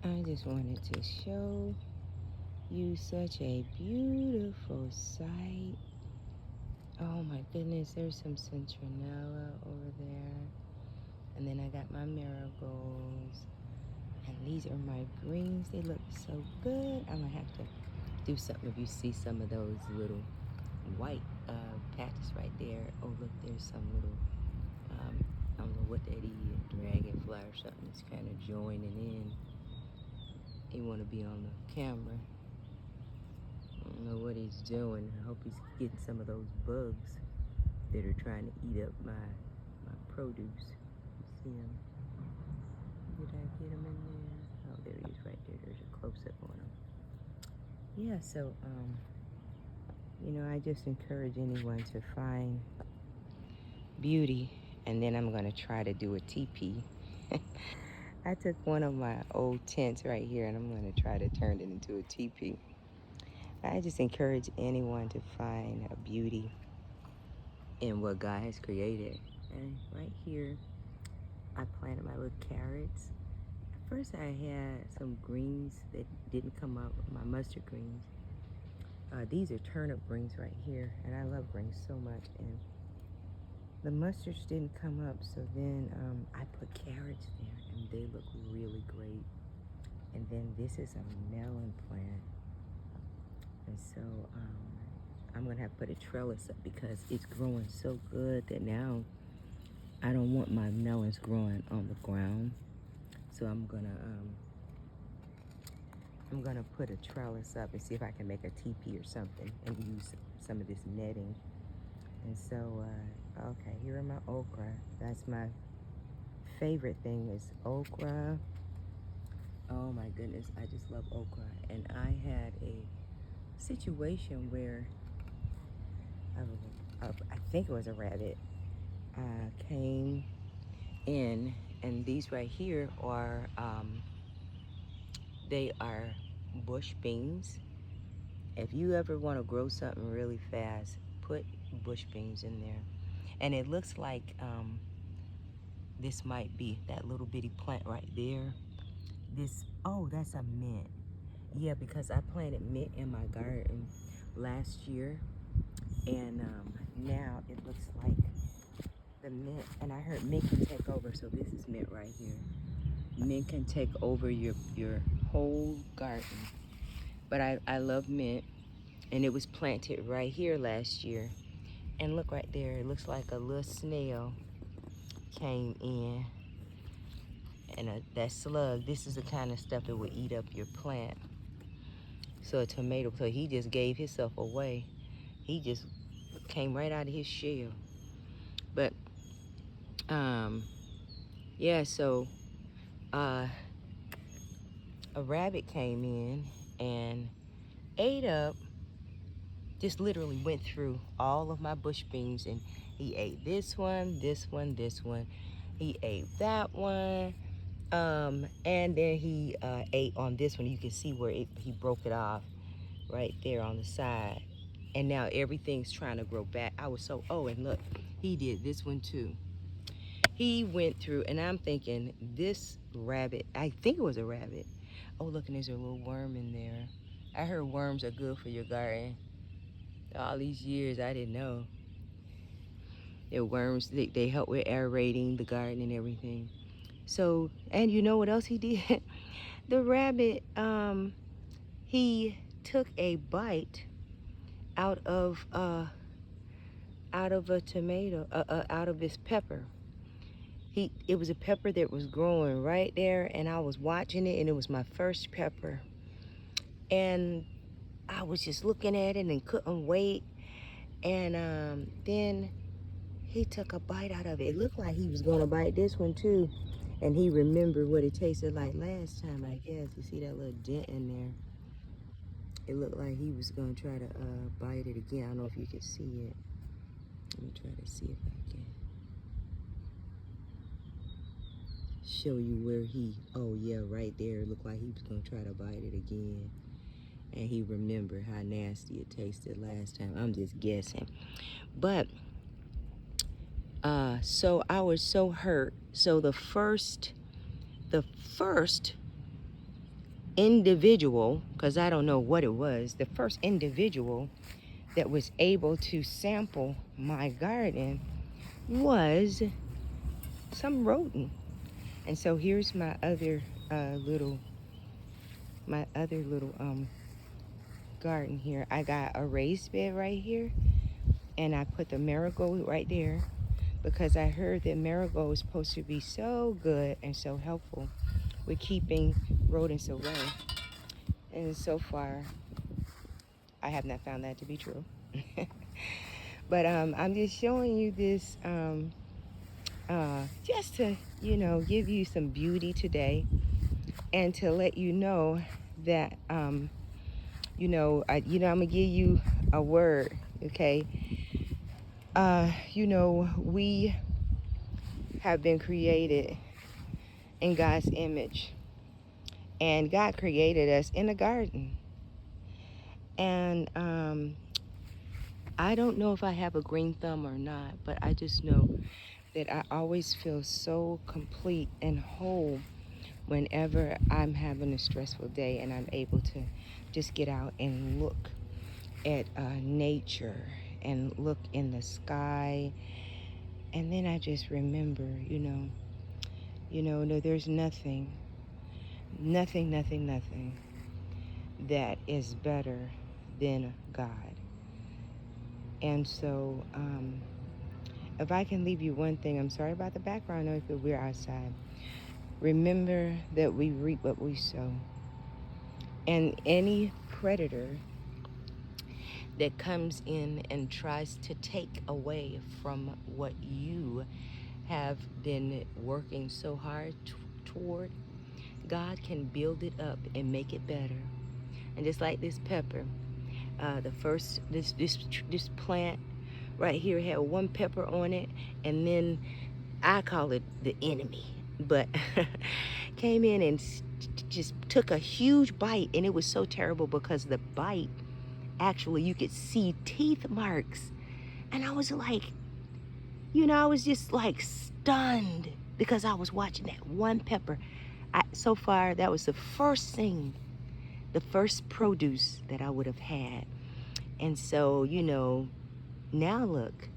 I just wanted to show you such a beautiful sight. Oh my goodness, there's some citronella over there. And then I got my marigolds. And these are my greens. They look so good. I'm gonna have to do something if you see some of those little white patches right there. Oh look, there's some little, I don't know what that is, dragonfly or something. It's kind of joining in. He wanna be on the camera. I don't know what he's doing. I hope he's getting some of those bugs that are trying to eat up my produce. You see him? Did I get him in there? Oh, there he is right there. There's a close-up on him. Yeah, so, you know, I just encourage anyone to find beauty, and then I'm gonna try to do a teepee. I took one of my old tents right here, and I'm gonna try to turn it into a teepee. I just encourage anyone to find a beauty in what God has created. And right here, I planted my little carrots. At first I had some greens that didn't come up, my mustard greens. These are turnip greens right here, and I love greens so much. And the mustards didn't come up, so then I put carrots there, and they look really great. And then this is a melon plant. And so I'm gonna have to put a trellis up because it's growing so good that now I don't want my melons growing on the ground. So I'm gonna put a trellis up and see if I can make a teepee or something and use some of this netting. And so, okay, here are my okra. That's my favorite thing is okra. Oh my goodness, I just love okra. And I had a situation where I think it was a rabbit came in, and these right here are they are bush beans. If you ever want to grow something really fast, put bush beans in there. And it looks like this might be that little bitty plant right there. This, oh, that's a mint. Yeah, because I planted mint in my garden last year, and now it looks like the mint, and I heard mint can take over, so this is mint right here. Mint can take over your whole garden. But I love mint, and it was planted right here last year. And look right there, it looks like a little snail came in, and that slug, this is the kind of stuff that would eat up your plant. So a tomato, so he just gave himself away. He just came right out of his shell. But yeah, so a rabbit came in and ate up, just literally went through all of my bush beans, and he ate this one, this one, this one. He ate that one. And then he ate on this one. You can see where he broke it off right there on the side. And now everything's trying to grow back. I was so, oh, and look, he did this one too. He went through, and I'm thinking, this rabbit, I think it was a rabbit. Oh, look, and there's a little worm in there. I heard worms are good for your garden. All these years, I didn't know. They're worms, they help with aerating the garden and everything. So, and you know what else he did? The rabbit, he took a bite out of a tomato, out of this pepper. It was a pepper that was growing right there, and I was watching it, and it was my first pepper. And I was just looking at it and couldn't wait. And then he took a bite out of it. It looked like he was gonna bite this one too. And he remembered what it tasted like last time, I guess. You see that little dent in there? It looked like he was gonna try to bite it again. I don't know if you can see it. Let me try to see if I can show you where oh yeah, right there. It looked like he was gonna try to bite it again. And he remembered how nasty it tasted last time. I'm just guessing. But, so I was so hurt. So the first individual, because I don't know what it was, the first individual that was able to sample my garden was some rodent. And so here's my other little garden here. I got a raised bed right here, and I put the marigold right there because I heard that marigold is supposed to be so good and so helpful with keeping rodents away. And so far, I have not found that to be true. But I'm just showing you this just to, give you some beauty today, and to let you know that, I'm gonna give you a word, okay? We have been created in God's image, and God created us in a garden. And I don't know if I have a green thumb or not, but I just know that I always feel so complete and whole whenever I'm having a stressful day and I'm able to just get out and look at nature and look in the sky. And then I just remember, no, there's nothing that is better than God. And so, if I can leave you one thing, I'm sorry about the background noise, but we're outside. Remember that we reap what we sow. And any predator that comes in and tries to take away from what you have been working so hard toward, God can build it up and make it better. And just like this pepper, this plant right here had one pepper on it, and then I call it the enemy, but came in and just took a huge bite, and it was so terrible because the bite, actually, you could see teeth marks. And I was like, I was just like stunned because I was watching that one pepper. So far, that was the first thing, the first produce that I would have had. And so, now look,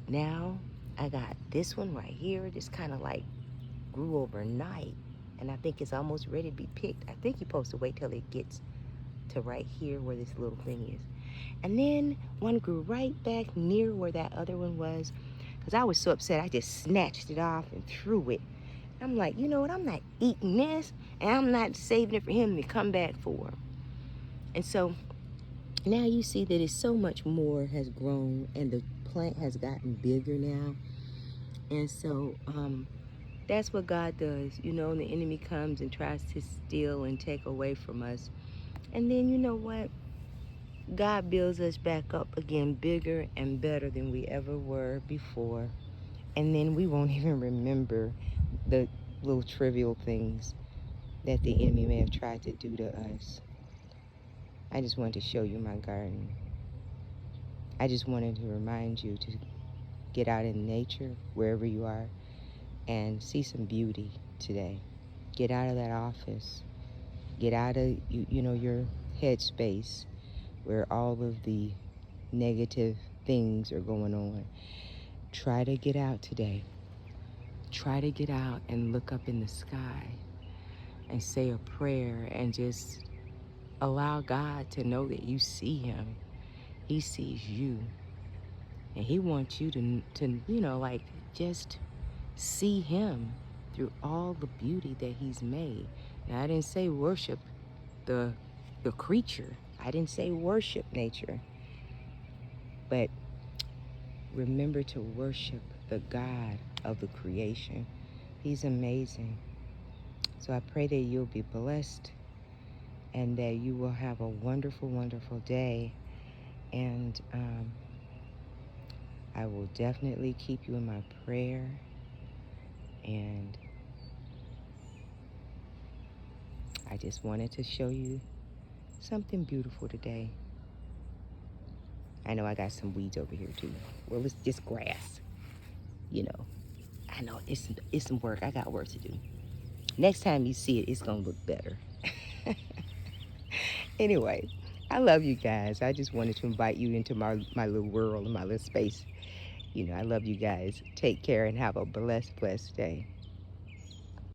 now I got this one right here. This kind of like grew overnight, and I think it's almost ready to be picked. I think you're supposed to wait till it gets to right here where this little thing is. And then one grew right back near where that other one was, because I was so upset I just snatched it off and threw it. I'm like, you know what, I'm not eating this, and I'm not saving it for him to come back for. And so now you see that it's so much more has grown, and the plant has gotten bigger now. And so that's what God does. The enemy comes and tries to steal and take away from us. And then you know what? God builds us back up again, bigger and better than we ever were before. And then we won't even remember the little trivial things that the enemy may have tried to do to us. I just wanted to show you my garden. I just wanted to remind you to get out in nature, wherever you are, and see some beauty today. Get out of that office. Get out of your headspace where all of the negative things are going on. Try to get out today. Try to get out and look up in the sky and say a prayer and just allow God to know that you see him. He sees you. And he wants you to just see him through all the beauty that he's made. Now, I didn't say worship the creature. I didn't say worship nature. But remember to worship the God of the creation. He's amazing. So I pray that you'll be blessed and that you will have a wonderful, wonderful day. And I will definitely keep you in my prayer. And I just wanted to show you something beautiful today. I know I got some weeds over here too. Well, it's just grass. I know it's some work. I got work to do. Next time you see it, it's gonna look better. Anyway, I love you guys. I just wanted to invite you into my little world, my little space. I love you guys. Take care and have a blessed, blessed day.